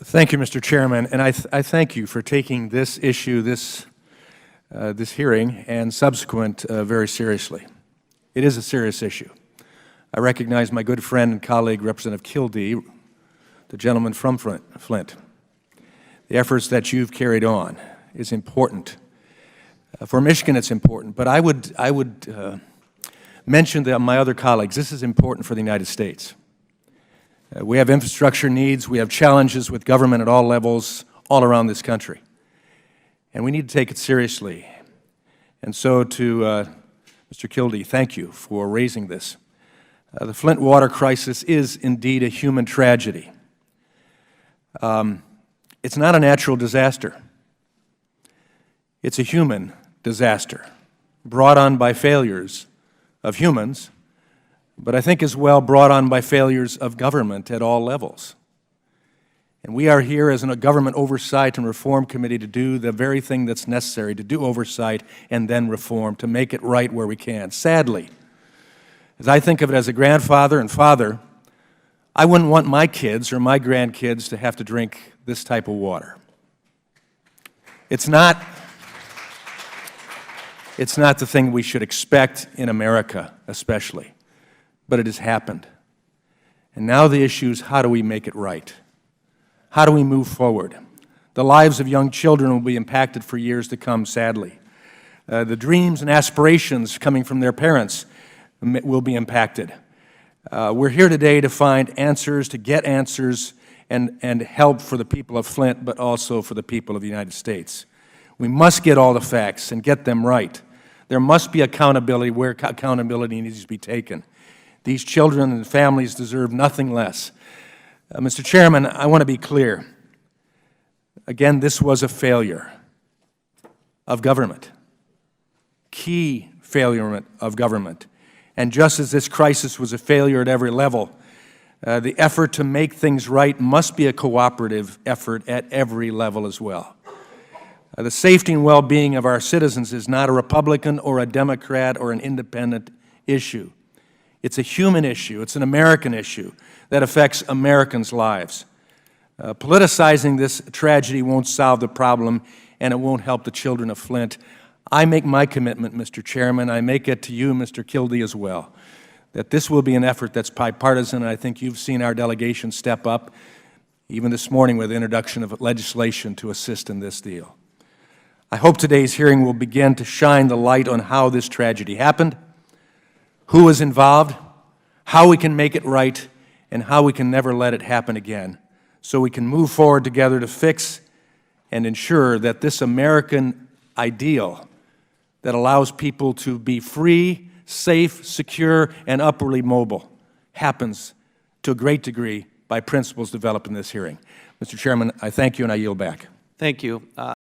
Thank you, Mr. Chairman, and I thank you for taking this issue, this hearing, and subsequent very seriously. It is a serious issue. I recognize my good friend and colleague, Representative Kildee, the gentleman from Flint. The efforts that you've carried on is important. For Michigan, it's important, but I would mention to my other colleagues, this is important for the United States. We have infrastructure needs, we have challenges with government at all levels, all around this country. And we need to take it seriously. And so to Mr. Kildee, thank you for raising this. The Flint water crisis is indeed a human tragedy. It's not a natural disaster. It's a human disaster brought on by failures of humans, but I think as well brought on by failures of government at all levels. And we are here as a government oversight and reform committee to do the very thing that's necessary, to do oversight and then reform, to make it right where we can. Sadly, as I think of it as a grandfather and father, I wouldn't want my kids or my grandkids to have to drink this type of water. It's not the thing we should expect in America, especially. But it has happened. And now the issue is, how do we make it right? How do we move forward? The lives of young children will be impacted for years to come, sadly. The dreams and aspirations coming from their parents will be impacted. We're here today to find answers, to get answers, and help for the people of Flint, but also for the people of the United States. We must get all the facts and get them right. There must be accountability where accountability needs to be taken. These children and families deserve nothing less. Mr. Chairman, I want to be clear. Again, this was a failure of government, key failure of government. And just as this crisis was a failure at every level, the effort to make things right must be a cooperative effort at every level as well. The safety and well-being of our citizens is not a Republican or a Democrat or an independent issue. It's a human issue. It's an American issue that affects Americans' lives. Politicizing this tragedy won't solve the problem, and it won't help the children of Flint. I make my commitment, Mr. Chairman, I make it to you, Mr. Kildee, as well, that this will be an effort that's bipartisan, and I think you've seen our delegation step up, even this morning with the introduction of legislation to assist in this deal. I hope today's hearing will begin to shine the light on how this tragedy happened, who is involved, how we can make it right, and how we can never let it happen again, so we can move forward together to fix and ensure that this American ideal that allows people to be free, safe, secure, and upwardly mobile happens to a great degree by principles developed in this hearing. Mr. Chairman, I thank you and I yield back. Thank you.